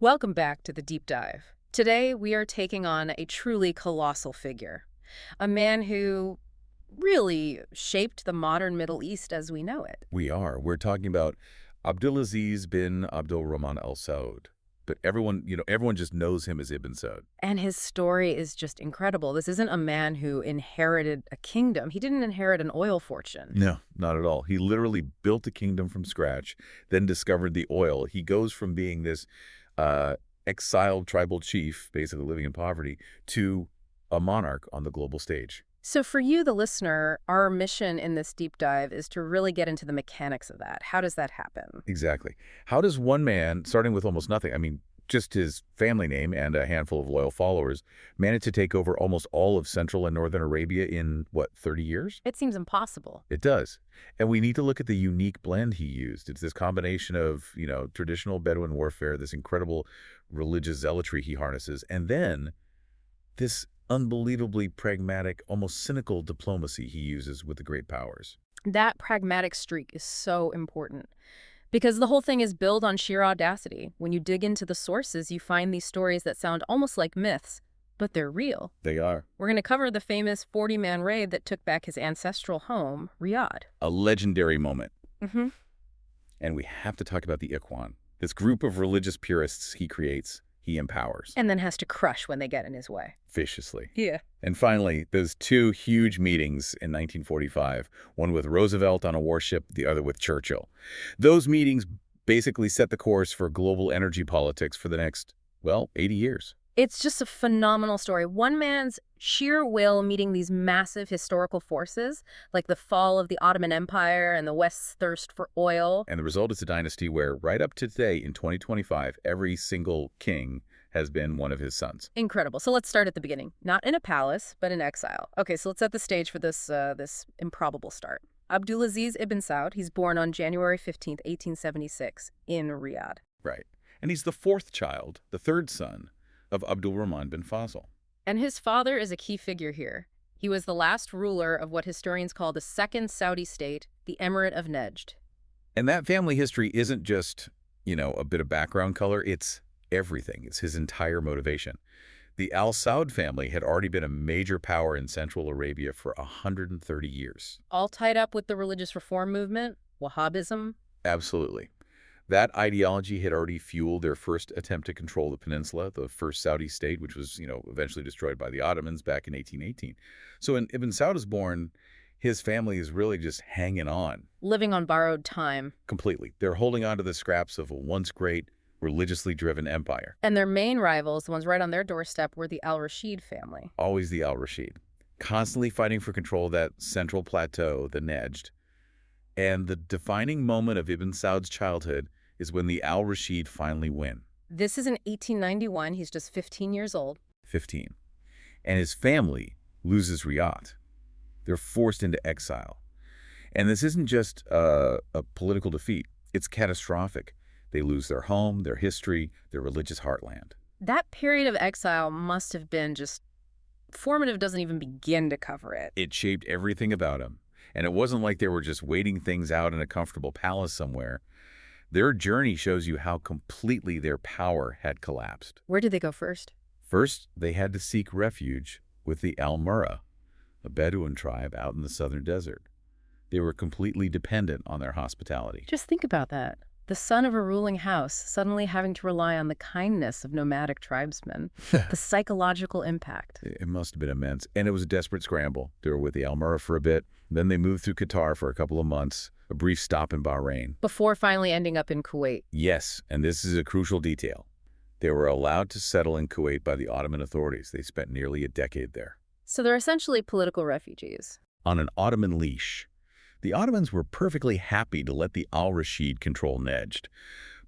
Welcome back to the deep dive. Today, we are taking on a truly colossal figure, a man who really shaped the modern Middle East as we know it. We are. We're talking about Abdulaziz bin Abdul Rahman Al Saud. But everyone just knows him as Ibn Saud. And his story is just incredible. This isn't a man who inherited a kingdom. He didn't inherit an oil fortune. No, not at all. He literally built a kingdom from scratch, then discovered the oil. He goes from being this exiled tribal chief, basically living in poverty, to a monarch on the global stage. So for you, the listener, our mission in this deep dive is to really get into the mechanics of that. How does that happen? Exactly. How does one man, starting with almost nothing, I mean, just his family name and a handful of loyal followers, manage to take over almost all of Central and Northern Arabia in, what, 30 years? It seems impossible. It does. And we need to look at the unique blend he used. It's this combination of, traditional Bedouin warfare, this incredible religious zealotry he harnesses, and then this unbelievably pragmatic, almost cynical diplomacy he uses with the great powers. That pragmatic streak is so important because the whole thing is built on sheer audacity. When you dig into the sources, you find these stories that sound almost like myths, but they're real. They are. We're going to cover the famous 40-man raid that took back his ancestral home, Riyadh. A legendary moment. Mm-hmm. And we have to talk about the Ikhwan, this group of religious purists he creates. He empowers. And then has to crush when they get in his way. Viciously. Yeah. And finally, those two huge meetings in 1945, one with Roosevelt on a warship, the other with Churchill. Those meetings basically set the course for global energy politics for the next, 80 years. It's just a phenomenal story. One man's sheer will meeting these massive historical forces, like the fall of the Ottoman Empire and the West's thirst for oil. And the result is a dynasty where, right up to today, in 2025, every single king has been one of his sons. Incredible. So let's start at the beginning. Not in a palace, but in exile. Okay, so let's set the stage for this improbable start. Abdulaziz ibn Saud, he's born on January 15th, 1876, in Riyadh. Right. And he's the fourth child, the third son, of Abdul Rahman bin Fazl. And his father is a key figure here. He was the last ruler of what historians call the second Saudi state, the Emirate of Nejd. And that family history isn't just, a bit of background color. It's everything. It's his entire motivation. The Al Saud family had already been a major power in Central Arabia for 130 years. All tied up with the religious reform movement, Wahhabism. Absolutely. That ideology had already fueled their first attempt to control the peninsula, the first Saudi state, which was, eventually destroyed by the Ottomans back in 1818. So when Ibn Saud is born, his family is really just hanging on. Living on borrowed time. Completely. They're holding on to the scraps of a once great, religiously driven empire. And their main rivals, the ones right on their doorstep, were the Al-Rashid family. Always the Al-Rashid. Constantly fighting for control of that central plateau, the Nejd. And the defining moment of Ibn Saud's childhood is when the Al-Rashid finally win. This is in 1891. He's just 15 years old. 15. And his family loses Riyadh. They're forced into exile. And this isn't just a political defeat. It's catastrophic. They lose their home, their history, their religious heartland. That period of exile must have been just formative, doesn't even begin to cover it. It shaped everything about them. And it wasn't like they were just waiting things out in a comfortable palace somewhere. Their journey shows you how completely their power had collapsed. Where did they go first? First, they had to seek refuge with the Al-Murra, a Bedouin tribe out in the southern desert. They were completely dependent on their hospitality. Just think about that. The son of a ruling house suddenly having to rely on the kindness of nomadic tribesmen. The psychological impact. It must have been immense. And it was a desperate scramble. They were with the Al-Murra for a bit. Then they moved through Qatar for a couple of months, a brief stop in Bahrain. Before finally ending up in Kuwait. Yes, and this is a crucial detail. They were allowed to settle in Kuwait by the Ottoman authorities. They spent nearly a decade there. So they're essentially political refugees. On an Ottoman leash. The Ottomans were perfectly happy to let the Al-Rashid control Nejd.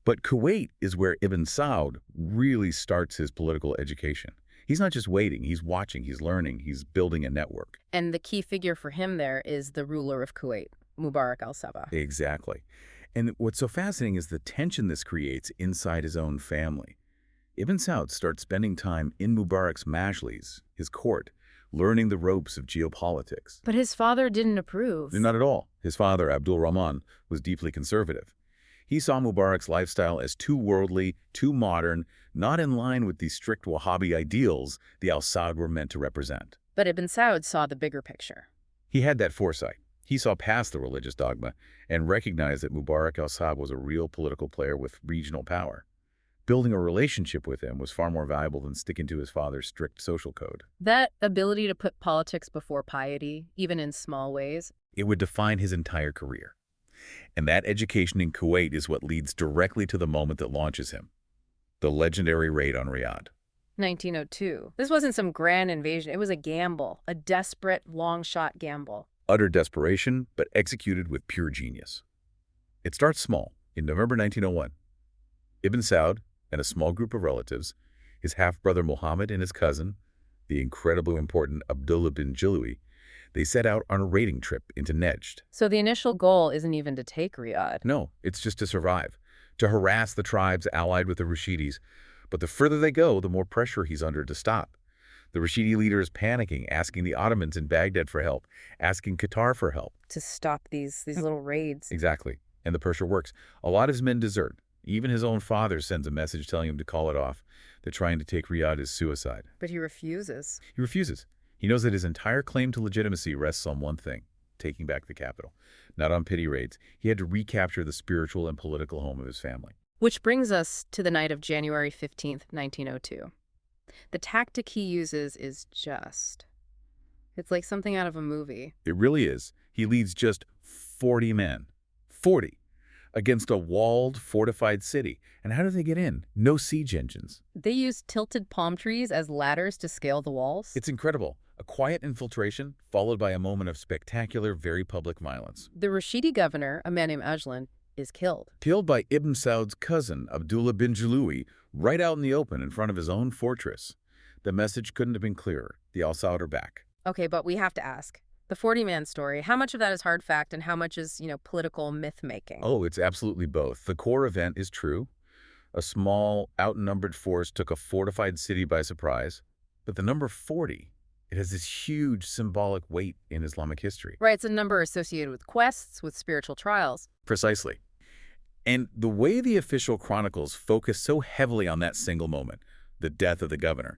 But Kuwait is where Ibn Saud really starts his political education. He's not just waiting, he's watching, he's learning, he's building a network. And the key figure for him there is the ruler of Kuwait, Mubarak al-Sabah. Exactly. And what's so fascinating is the tension this creates inside his own family. Ibn Saud starts spending time in Mubarak's majlis, his court, learning the ropes of geopolitics. But his father didn't approve. Not at all. His father, Abdul Rahman, was deeply conservative. He saw Mubarak's lifestyle as too worldly, too modern, not in line with the strict Wahhabi ideals the Al Saud were meant to represent. But Ibn Saud saw the bigger picture. He had that foresight. He saw past the religious dogma and recognized that Mubarak al Saud was a real political player with regional power. Building a relationship with him was far more valuable than sticking to his father's strict social code. That ability to put politics before piety, even in small ways. It would define his entire career. And that education in Kuwait is what leads directly to the moment that launches him, the legendary raid on Riyadh. 1902. This wasn't some grand invasion. It was a gamble, a desperate, long-shot gamble. Utter desperation, but executed with pure genius. It starts small. In November 1901, Ibn Saud and a small group of relatives, his half-brother Muhammad and his cousin, the incredibly important Abdullah bin Jilui, they set out on a raiding trip into Nejd. So the initial goal isn't even to take Riyadh. No, it's just to survive, to harass the tribes allied with the Rashidis. But the further they go, the more pressure he's under to stop. The Rashidi leader is panicking, asking the Ottomans in Baghdad for help, asking Qatar for help. To stop these little raids. Exactly. And the pressure works. A lot of his men desert. Even his own father sends a message telling him to call it off, that trying to take Riyadh is suicide. But he refuses. He refuses. He knows that his entire claim to legitimacy rests on one thing, taking back the capital. Not on petty raids. He had to recapture the spiritual and political home of his family. Which brings us to the night of January 15th, 1902. The tactic he uses is just... It's like something out of a movie. It really is. He leads just 40 men. 40! Against a walled, fortified city. And how do they get in? No siege engines. They use tilted palm trees as ladders to scale the walls. It's incredible. A quiet infiltration, followed by a moment of spectacular, very public violence. The Rashidi governor, a man named Ajlan, is killed. Killed by Ibn Saud's cousin, Abdullah bin Jilui, right out in the open in front of his own fortress. The message couldn't have been clearer. The Al Saud are back. Okay, but we have to ask. The 40-man story, how much of that is hard fact and how much is, political myth-making? Oh, it's absolutely both. The core event is true. A small, outnumbered force took a fortified city by surprise. But the number 40, it has this huge symbolic weight in Islamic history. Right, it's a number associated with quests, with spiritual trials. Precisely. And the way the official chronicles focus so heavily on that single moment, the death of the governor,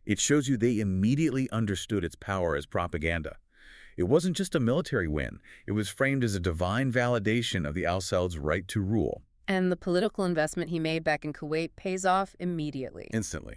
it shows you they immediately understood its power as propaganda. It wasn't just a military win. It was framed as a divine validation of the Al Saud's right to rule. And the political investment he made back in Kuwait pays off immediately. Instantly.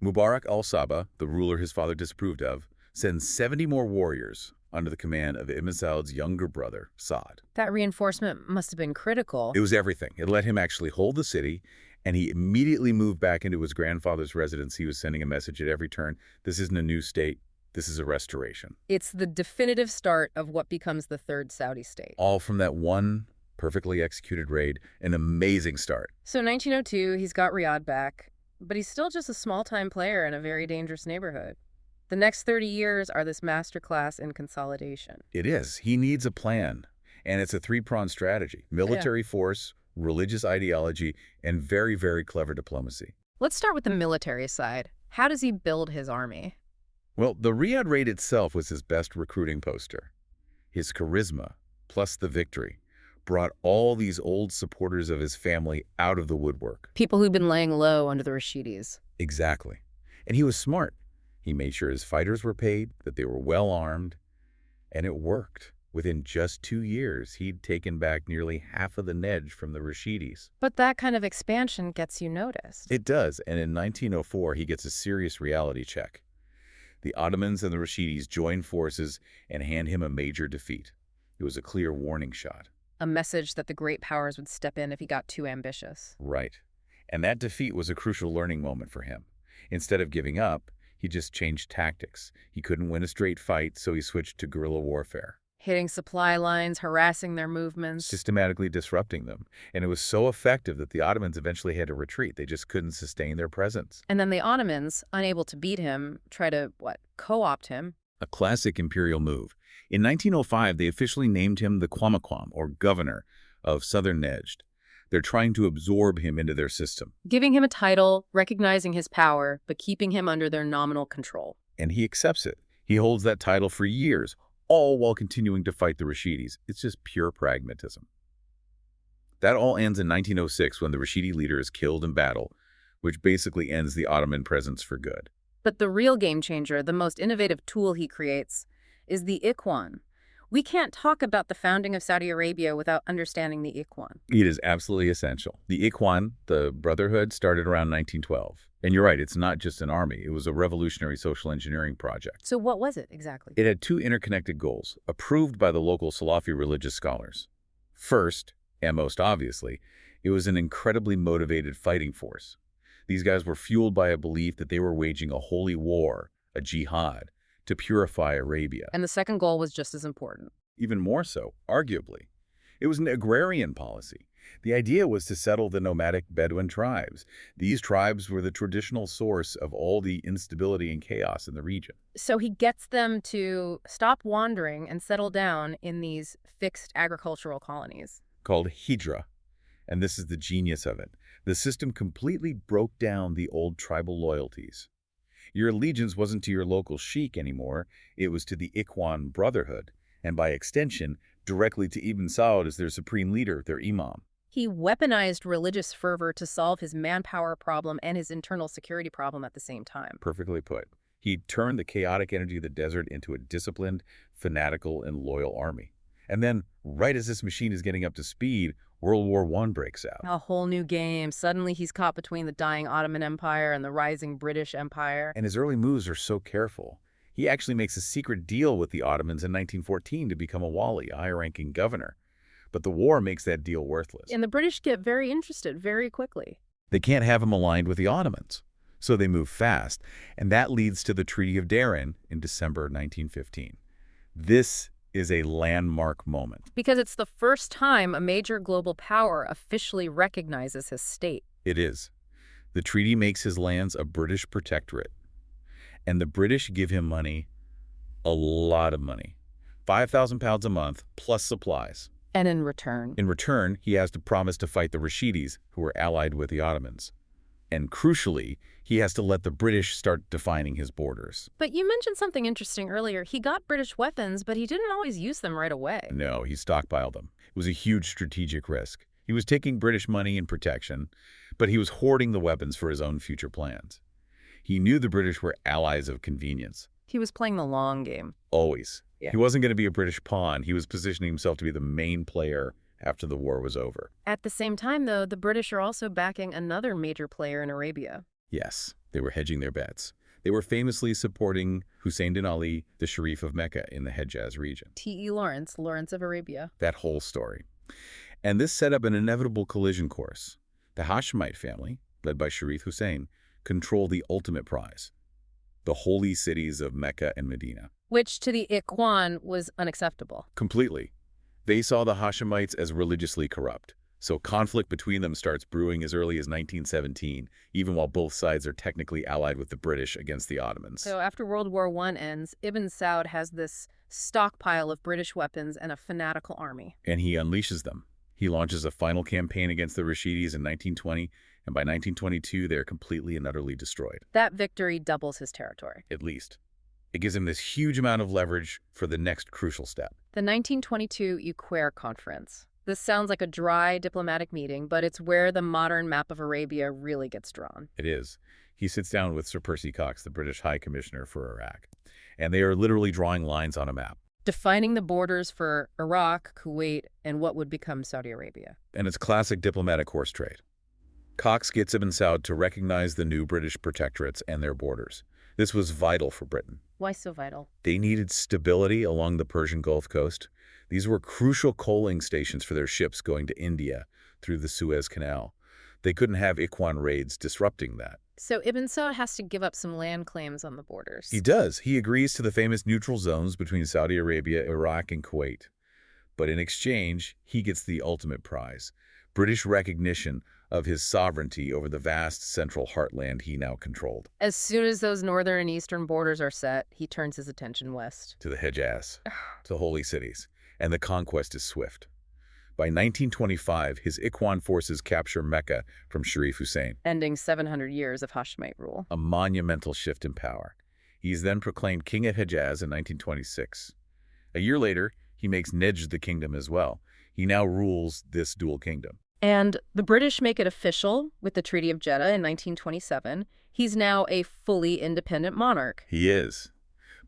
Mubarak al-Sabah, the ruler his father disapproved of, sends 70 more warriors under the command of Ibn Saud's younger brother, Saud. That reinforcement must have been critical. It was everything. It let him actually hold the city, and he immediately moved back into his grandfather's residence. He was sending a message at every turn. This isn't a new state. This is a restoration. It's the definitive start of what becomes the third Saudi state. All from that one perfectly executed raid, an amazing start. So 1902, he's got Riyadh back, but he's still just a small-time player in a very dangerous neighborhood. The next 30 years are this masterclass in consolidation. It is. He needs a plan, and it's a three-pronged strategy. Military force, religious ideology, and very, very clever diplomacy. Let's start with the military side. How does he build his army? Well, the Riyadh raid itself was his best recruiting poster. His charisma, plus the victory, brought all these old supporters of his family out of the woodwork. People who'd been laying low under the Rashidis. Exactly. And he was smart. He made sure his fighters were paid, that they were well armed, and it worked. Within just 2 years, he'd taken back nearly half of the Nejd from the Rashidis. But that kind of expansion gets you noticed. It does, and in 1904, he gets a serious reality check. The Ottomans and the Rashidis join forces and hand him a major defeat. It was a clear warning shot. A message that the great powers would step in if he got too ambitious. Right. And that defeat was a crucial learning moment for him. Instead of giving up, he just changed tactics. He couldn't win a straight fight, so he switched to guerrilla warfare. Hitting supply lines, harassing their movements. Systematically disrupting them. And it was so effective that the Ottomans eventually had to retreat. They just couldn't sustain their presence. And then the Ottomans, unable to beat him, try to, co-opt him. A classic imperial move. In 1905, they officially named him the Qamaquam, or governor, of southern Nejd. They're trying to absorb him into their system. Giving him a title, recognizing his power, but keeping him under their nominal control. And he accepts it. He holds that title for years, all while continuing to fight the Rashidis. It's just pure pragmatism. That all ends in 1906 when the Rashidi leader is killed in battle, which basically ends the Ottoman presence for good. But the real game changer, the most innovative tool he creates, is the Ikhwan. We can't talk about the founding of Saudi Arabia without understanding the Ikhwan. It is absolutely essential. The Ikhwan, the Brotherhood, started around 1912. And you're right, it's not just an army. It was a revolutionary social engineering project. So what was it exactly? It had two interconnected goals, approved by the local Salafi religious scholars. First, and most obviously, it was an incredibly motivated fighting force. These guys were fueled by a belief that they were waging a holy war, a jihad, to purify Arabia. And the second goal was just as important. Even more so, arguably. It was an agrarian policy. The idea was to settle the nomadic Bedouin tribes. These tribes were the traditional source of all the instability and chaos in the region. So he gets them to stop wandering and settle down in these fixed agricultural colonies. Called Hijra. And this is the genius of it. The system completely broke down the old tribal loyalties. Your allegiance wasn't to your local sheikh anymore, it was to the Ikhwan Brotherhood, and by extension, directly to Ibn Saud as their supreme leader, their imam. He weaponized religious fervor to solve his manpower problem and his internal security problem at the same time. Perfectly put. He turned the chaotic energy of the desert into a disciplined, fanatical, and loyal army. And then, right as this machine is getting up to speed, World War I breaks out. A whole new game. Suddenly he's caught between the dying Ottoman Empire and the rising British Empire. And his early moves are so careful. He actually makes a secret deal with the Ottomans in 1914 to become a wali, a high-ranking governor. But the war makes that deal worthless. And the British get very interested very quickly. They can't have him aligned with the Ottomans, so they move fast, and that leads to the Treaty of Dahran in December 1915. This is a landmark moment. Because it's the first time a major global power officially recognizes his state. It is. The treaty makes his lands a British protectorate, and the British give him money, a lot of money, £5,000 a month plus supplies. And in return, he has to promise to fight the Rashidis, who were allied with the Ottomans. And crucially, he has to let the British start defining his borders. But you mentioned something interesting earlier. He got British weapons, but he didn't always use them right away. No, he stockpiled them. It was a huge strategic risk. He was taking British money and protection, but he was hoarding the weapons for his own future plans. He knew the British were allies of convenience. He was playing the long game. Always. Yeah. He wasn't going to be a British pawn. He was positioning himself to be the main player after the war was over. At the same time, though, the British are also backing another major player in Arabia. Yes, they were hedging their bets. They were famously supporting Hussein bin Ali, the Sharif of Mecca in the Hejaz region. T.E. Lawrence of Arabia. That whole story. And this set up an inevitable collision course. The Hashemite family, led by Sharif Hussein, controlled the ultimate prize, the holy cities of Mecca and Medina. Which to the Ikhwan was unacceptable. Completely. They saw the Hashemites as religiously corrupt, so conflict between them starts brewing as early as 1917, even while both sides are technically allied with the British against the Ottomans. So after World War I ends, Ibn Saud has this stockpile of British weapons and a fanatical army. And he unleashes them. He launches a final campaign against the Rashidis in 1920, and by 1922, they're completely and utterly destroyed. That victory doubles his territory. At least. It gives him this huge amount of leverage for the next crucial step. The 1922 Uquare Conference. This sounds like a dry diplomatic meeting, but it's where the modern map of Arabia really gets drawn. It is. He sits down with Sir Percy Cox, the British High Commissioner for Iraq, and they are literally drawing lines on a map. Defining the borders for Iraq, Kuwait, and what would become Saudi Arabia. And it's classic diplomatic horse trade. Cox gets Ibn Saud to recognize the new British protectorates and their borders. This was vital for Britain. Why so vital? They needed stability along the Persian Gulf Coast. These were crucial coaling stations for their ships going to India through the Suez Canal. They couldn't have Ikhwan raids disrupting that. So Ibn Saud has to give up some land claims on the borders. He does. He agrees to the famous neutral zones between Saudi Arabia, Iraq, and Kuwait. But in exchange, he gets the ultimate prize, British recognition of his sovereignty over the vast central heartland he now controlled. As soon as those northern and eastern borders are set, he turns his attention west. To the Hejaz, to the holy cities, and the conquest is swift. By 1925, his Ikhwan forces capture Mecca from Sharif Hussein, ending 700 years of Hashemite rule. a monumental shift in power. He is then proclaimed king of Hejaz in 1926. A year later, he makes Nejd the kingdom as well. He now rules this dual kingdom. And the British make it official with the Treaty of Jeddah in 1927. He's now a fully independent monarch. He is.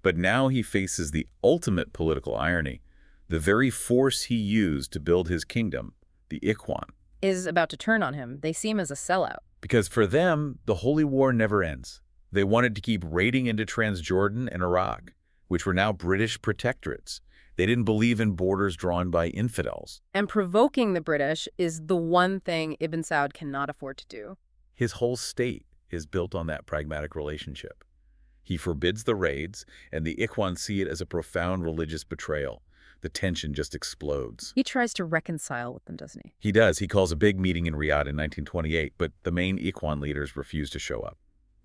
But now he faces the ultimate political irony. The very force he used to build his kingdom, the Ikhwan, Is about to turn on him. They see him as a sellout. because for them, the Holy War never ends. They wanted to keep raiding into Transjordan and Iraq, which were now British protectorates. They didn't believe in borders drawn by infidels. And provoking the British is the one thing Ibn Saud cannot afford to do. His whole state is built on that pragmatic relationship. He forbids the raids, and the Ikhwan see it as a profound religious betrayal. The tension just explodes. He tries to reconcile with them, doesn't he? He does. He calls a big meeting in Riyadh in 1928, but the main Ikhwan leaders refuse to show up.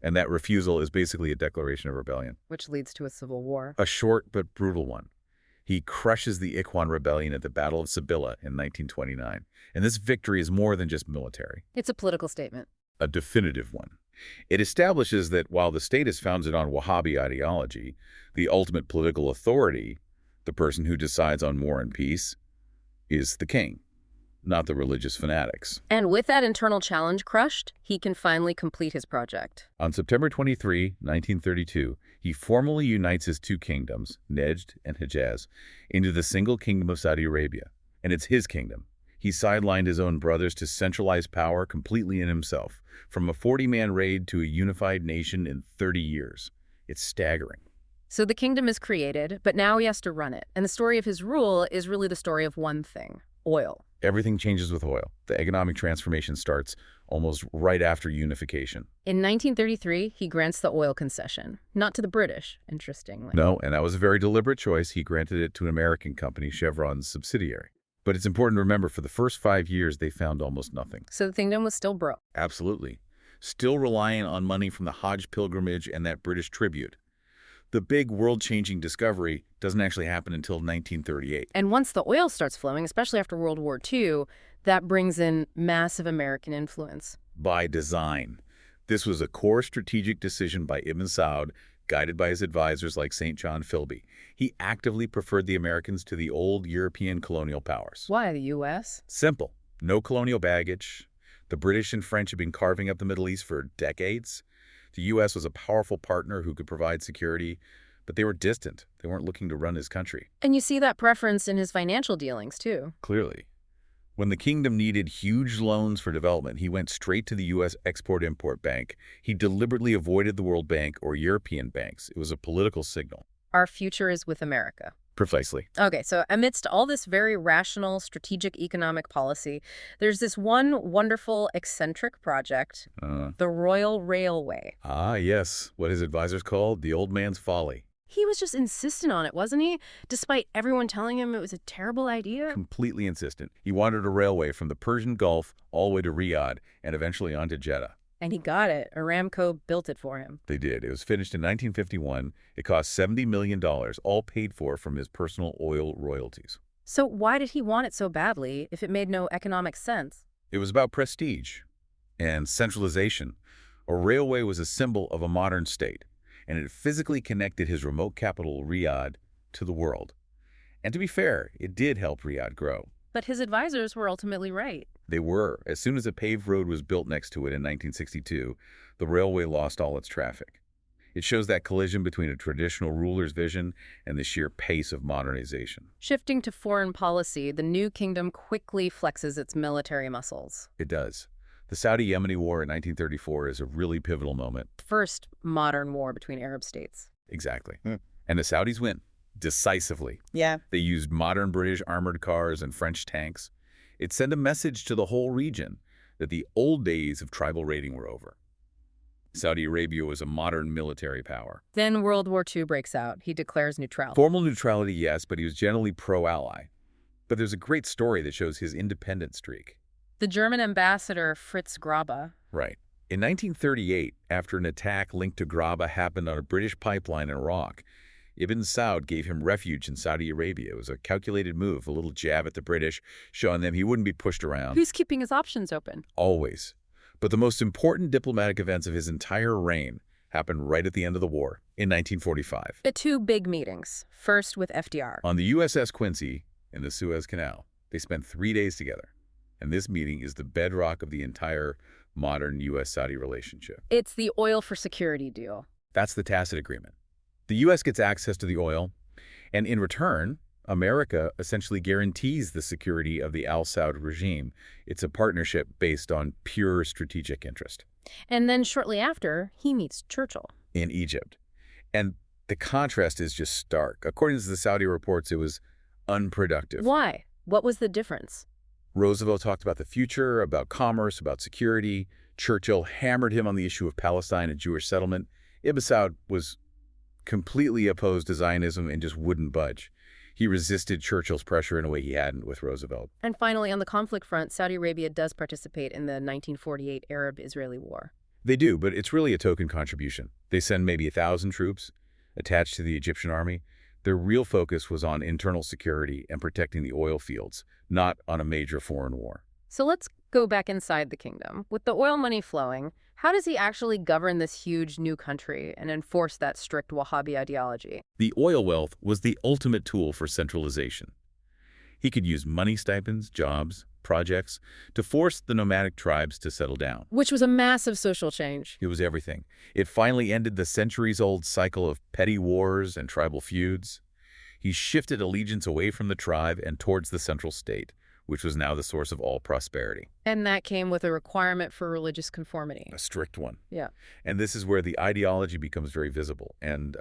And that refusal is basically a declaration of rebellion. Which leads to a civil war. A short but brutal one. He crushes the Ikhwan rebellion at the Battle of Sybilla in 1929. And this victory is more than just military. It's a political statement. A definitive one. It establishes that while the state is founded on Wahhabi ideology, the ultimate political authority, the person who decides on war and peace, is the king, not the religious fanatics. And with that internal challenge crushed, he can finally complete his project. On September 23, 1932, he formally unites his two kingdoms, Nejd and Hejaz, into the single kingdom of Saudi Arabia. And it's his kingdom. He sidelined his own brothers to centralize power completely in himself, from a 40-man raid to a unified nation in 30 years. It's staggering. So the kingdom is created, but now he has to run it. And the story of his rule is really the story of one thing: oil. Everything changes with oil. The economic transformation starts almost right after unification. In 1933, he grants the oil concession, not to the British, interestingly. No, and that was a very deliberate choice. He granted it to an American company, Chevron's subsidiary. But it's important to remember, for the first 5 years, they found almost nothing. So the kingdom was still broke. Absolutely. Still relying on money from the Hajj pilgrimage and that British tribute. The big world-changing discovery doesn't actually happen until 1938. And once the oil starts flowing, especially after World War II, that brings in massive American influence. By design. This was a core strategic decision by Ibn Saud, guided by his advisors like St. John Philby. He actively preferred the Americans to the old European colonial powers. Why the U.S.? Simple. No colonial baggage. The British and French had been carving up the Middle East for decades. The U.S. was a powerful partner who could provide security, but they were distant. They weren't looking to run his country. And you see that preference in his financial dealings, too. Clearly. When the kingdom needed huge loans for development, he went straight to the U.S. Export-Import Bank. He deliberately avoided the World Bank or European banks. It was a political signal. Our future is with America. Precisely. Okay, so amidst all this very rational, strategic economic policy, there's this one wonderful, eccentric project, the Royal Railway. Ah, yes. What his advisors called the old man's folly. He was just insistent on it, wasn't he? Despite everyone telling him it was a terrible idea? Completely insistent. He wanted a railway from the Persian Gulf all the way to Riyadh and eventually on to Jeddah. And he got it. Aramco built it for him. They did. It was finished in 1951. It cost $70 million, all paid for from his personal oil royalties. So why did he want it so badly if it made no economic sense? It was about prestige and centralization. A railway was a symbol of a modern state, and it physically connected his remote capital, Riyadh, to the world. And to be fair, it did help Riyadh grow. But his advisors were ultimately right. They were. As soon as a paved road was built next to it in 1962, the railway lost all its traffic. It shows that collision between a traditional ruler's vision and the sheer pace of modernization. Shifting to foreign policy, the new kingdom quickly flexes its military muscles. It does. The Saudi-Yemeni War in 1934 is a really pivotal moment. First modern war between Arab states. Exactly. And the Saudis win. Decisively. Yeah. They used modern British armored cars and French tanks. It sent a message to the whole region that the old days of tribal raiding were over. Saudi Arabia was a modern military power. Then World War II breaks out. He declares neutrality. Formal neutrality, yes, but he was generally pro-ally. But there's a great story that shows his independent streak. The German ambassador Fritz Grabe. Right. In 1938, after an attack linked to Grabe happened on a British pipeline in Iraq, Ibn Saud gave him refuge in Saudi Arabia. It was a calculated move, a little jab at the British, showing them he wouldn't be pushed around. Who's keeping his options open? Always. But the most important diplomatic events of his entire reign happened right at the end of the war, in 1945. At two big meetings. First with FDR. On the USS Quincy in the Suez Canal, they spent 3 days together. And this meeting is the bedrock of the entire modern U.S.-Saudi relationship. It's the oil for security deal. That's the tacit agreement. The U.S. gets access to the oil, and in return, America essentially guarantees the security of the Al Saud regime. It's a partnership based on pure strategic interest. And then shortly after, he meets Churchill. In Egypt. And the contrast is just stark. According to the Saudi reports, it was unproductive. Why? What was the difference? Roosevelt talked about the future, about commerce, about security. Churchill hammered him on the issue of Palestine and Jewish settlement. Ibn Saud was completely opposed to Zionism and just wouldn't budge. He resisted Churchill's pressure in a way he hadn't with Roosevelt. And finally, on the conflict front, Saudi Arabia does participate in the 1948 Arab-Israeli War. They do, but it's really a token contribution. They send maybe 1,000 troops attached to the Egyptian army. Their real focus was on internal security and protecting the oil fields, not on a major foreign war. So let's go back inside the kingdom. With the oil money flowing, how does he actually govern this huge new country and enforce that strict Wahhabi ideology? The oil wealth was the ultimate tool for centralization. He could use money stipends, jobs, projects to force the nomadic tribes to settle down. Which was a massive social change. It was everything. It finally ended the centuries-old cycle of petty wars and tribal feuds. He shifted allegiance away from the tribe and towards the central state, which was now the source of all prosperity. And that came with a requirement for religious conformity. A strict one. Yeah. And this is where the ideology becomes very visible and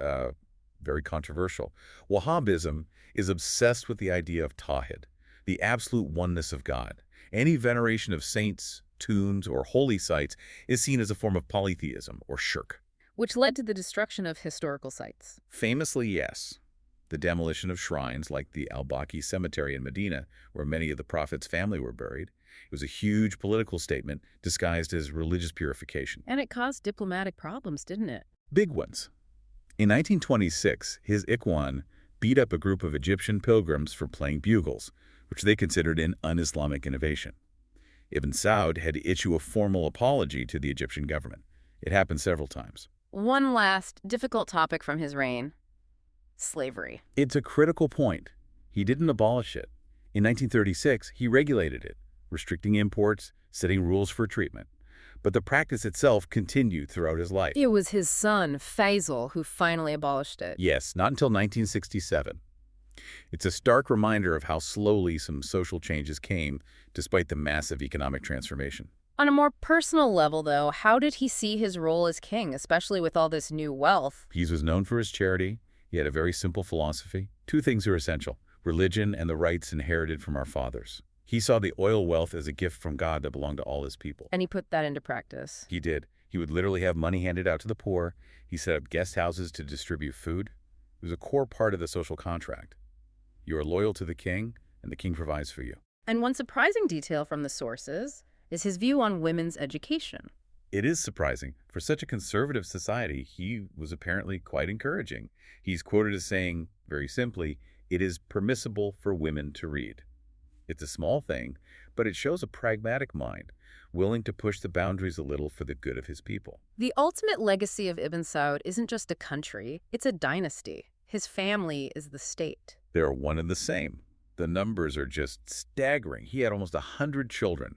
very controversial. Wahhabism is obsessed with the idea of tawhid, the absolute oneness of God. Any veneration of saints, tombs, or holy sites is seen as a form of polytheism or shirk. Which led to the destruction of historical sites. Famously, yes. The demolition of shrines like the al-Baqi cemetery in Medina, where many of the Prophet's family were buried. It was a huge political statement disguised as religious purification. And it caused diplomatic problems, didn't it? Big ones. In 1926, his Ikhwan beat up a group of Egyptian pilgrims for playing bugles, which they considered an un-Islamic innovation. Ibn Saud had to issue a formal apology to the Egyptian government. It happened several times. One last difficult topic from his reign: slavery. It's a critical point. He didn't abolish it. In 1936, he regulated it, restricting imports, setting rules for treatment. But the practice itself continued throughout his life. It was his son, Faisal, who finally abolished it. Yes, not until 1967. It's a stark reminder of how slowly some social changes came, despite the massive economic transformation. On a more personal level, though, how did he see his role as king, especially with all this new wealth? He was known for his charity. He had a very simple philosophy. Two things are essential: religion and the rights inherited from our fathers. He saw the oil wealth as a gift from God that belonged to all his people. And he put that into practice. He did. He would literally have money handed out to the poor. He set up guest houses to distribute food. It was a core part of the social contract. You are loyal to the king, and the king provides for you. And one surprising detail from the sources is his view on women's education. It is surprising. For such a conservative society, he was apparently quite encouraging. He's quoted as saying, very simply, "It is permissible for women to read." It's a small thing, but it shows a pragmatic mind, willing to push the boundaries a little for the good of his people. The ultimate legacy of Ibn Saud isn't just a country, it's a dynasty. His family is the state. They're one and the same. The numbers are just staggering. He had almost 100 children,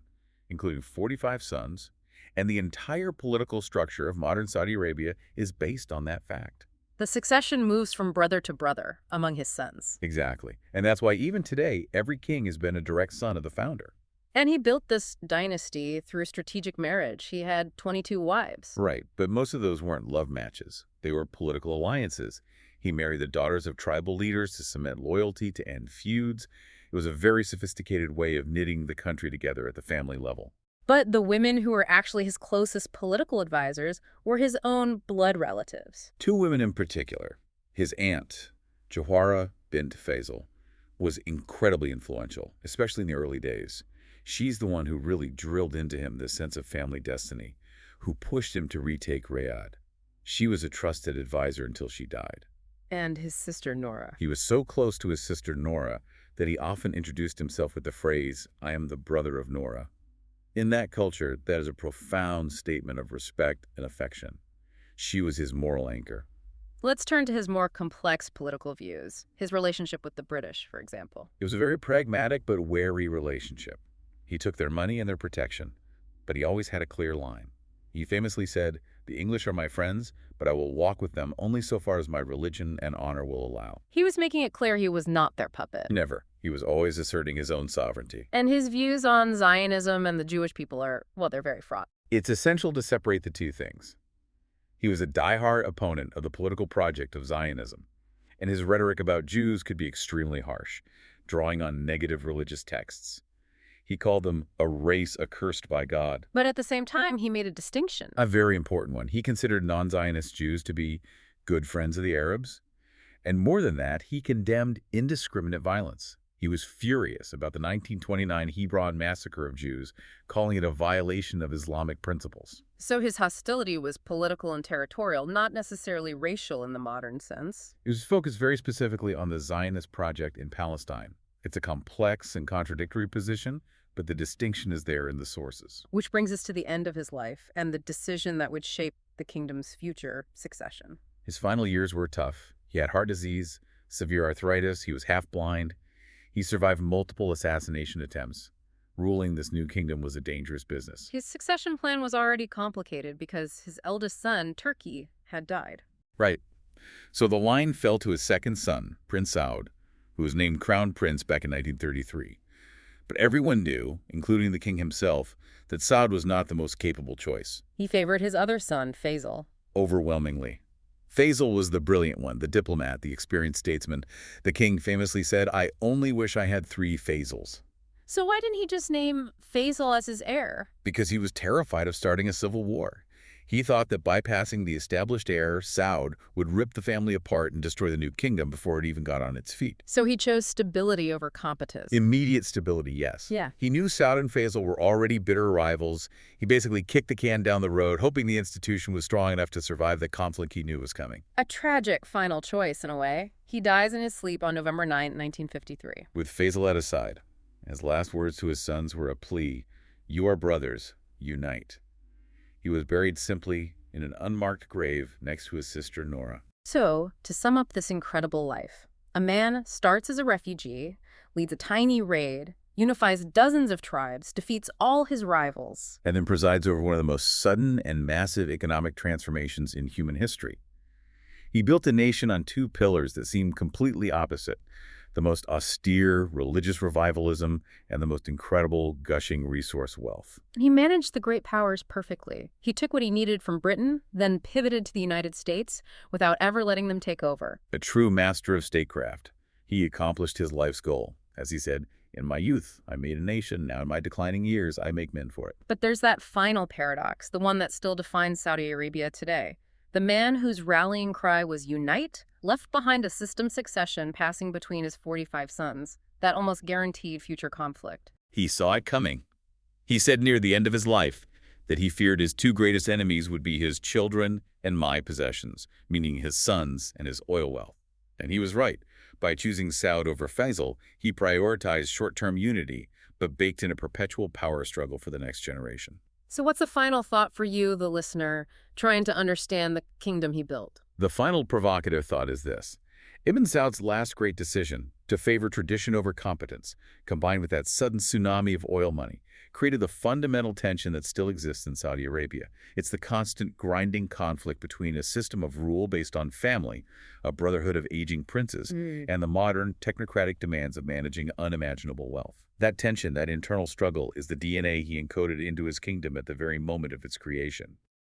including 45 sons, and the entire political structure of modern Saudi Arabia is based on that fact. The succession moves from brother to brother among his sons. Exactly. And that's why even today, every king has been a direct son of the founder. And he built this dynasty through strategic marriage. He had 22 wives. Right, but most of those weren't love matches. They were political alliances. He married the daughters of tribal leaders to cement loyalty, to end feuds. It was a very sophisticated way of knitting the country together at the family level. But the women who were actually his closest political advisors were his own blood relatives. Two women in particular. His aunt, Jawhara bint Faisal, was incredibly influential, especially in the early days. She's the one who really drilled into him this sense of family destiny, who pushed him to retake Riyadh. She was a trusted advisor until she died. And his sister Nora. He was so close to his sister Nora that he often introduced himself with the phrase, "I am the brother of Nora." In that culture, that is a profound statement of respect and affection. She was his moral anchor. Let's turn to his more complex political views. His relationship with the British, for example. It was a very pragmatic but wary relationship. He took their money and their protection, but he always had a clear line. He famously said, "The English are my friends, but I will walk with them only so far as my religion and honor will allow." He was making it clear he was not their puppet. Never. He was always asserting his own sovereignty. And his views on Zionism and the Jewish people are, well, they're very fraught. It's essential to separate the two things. He was a diehard opponent of the political project of Zionism, and his rhetoric about Jews could be extremely harsh, drawing on negative religious texts. He called them a race accursed by God. But at the same time, he made a distinction. A very important one. He considered non-Zionist Jews to be good friends of the Arabs. And more than that, he condemned indiscriminate violence. He was furious about the 1929 Hebron massacre of Jews, calling it a violation of Islamic principles. So his hostility was political and territorial, not necessarily racial in the modern sense. It was focused very specifically on the Zionist project in Palestine. It's a complex and contradictory position, but the distinction is there in the sources. Which brings us to the end of his life and the decision that would shape the kingdom's future succession. His final years were tough. He had heart disease, severe arthritis, he was half-blind. He survived multiple assassination attempts. Ruling this new kingdom was a dangerous business. His succession plan was already complicated because his eldest son, Turkey, had died. Right. So the line fell to his second son, Prince Saud, who was named Crown Prince back in 1933. But everyone knew, including the king himself, that Saud was not the most capable choice. He favored his other son, Faisal. Overwhelmingly. Faisal was the brilliant one, the diplomat, the experienced statesman. The king famously said, "I only wish I had 3 Faisals." So why didn't he just name Faisal as his heir? Because he was terrified of starting a civil war. He thought that bypassing the established heir, Saud, would rip the family apart and destroy the new kingdom before it even got on its feet. So he chose stability over competence. Immediate stability, yes. Yeah. He knew Saud and Faisal were already bitter rivals. He basically kicked the can down the road, hoping the institution was strong enough to survive the conflict he knew was coming. A tragic final choice, in a way. He dies in his sleep on November 9, 1953. With Faisal at his side, his last words to his sons were a plea, "You are brothers, unite." He was buried simply in an unmarked grave next to his sister Nora. So, to sum up this incredible life, a man starts as a refugee, leads a tiny raid, unifies dozens of tribes, defeats all his rivals, And then presides over one of the most sudden and massive economic transformations in human history. He built a nation on 2 pillars that seem completely opposite: the most austere religious revivalism and the most incredible gushing resource wealth. He managed the great powers perfectly. He took what he needed from Britain, then pivoted to the United States without ever letting them take over. A true master of statecraft. He accomplished his life's goal. As he said, "In my youth, I made a nation. Now in my declining years, I make men for it." But there's that final paradox, the one that still defines Saudi Arabia today. The man whose rallying cry was unite left behind a system succession passing between his 45 sons that almost guaranteed future conflict. He saw it coming. He said near the end of his life that he feared his 2 greatest enemies would be his children and my possessions, meaning his sons and his oil wealth. And he was right. By choosing Saud over Faisal, he prioritized short-term unity, but baked in a perpetual power struggle for the next generation. So what's a final thought for you, the listener, trying to understand the kingdom he built? The final provocative thought is this. Ibn Saud's last great decision, to favor tradition over competence, combined with that sudden tsunami of oil money, created the fundamental tension that still exists in Saudi Arabia. It's the constant grinding conflict between a system of rule based on family, a brotherhood of aging princes, and the modern technocratic demands of managing unimaginable wealth. That tension, that internal struggle, is the DNA he encoded into his kingdom at the very moment of its creation.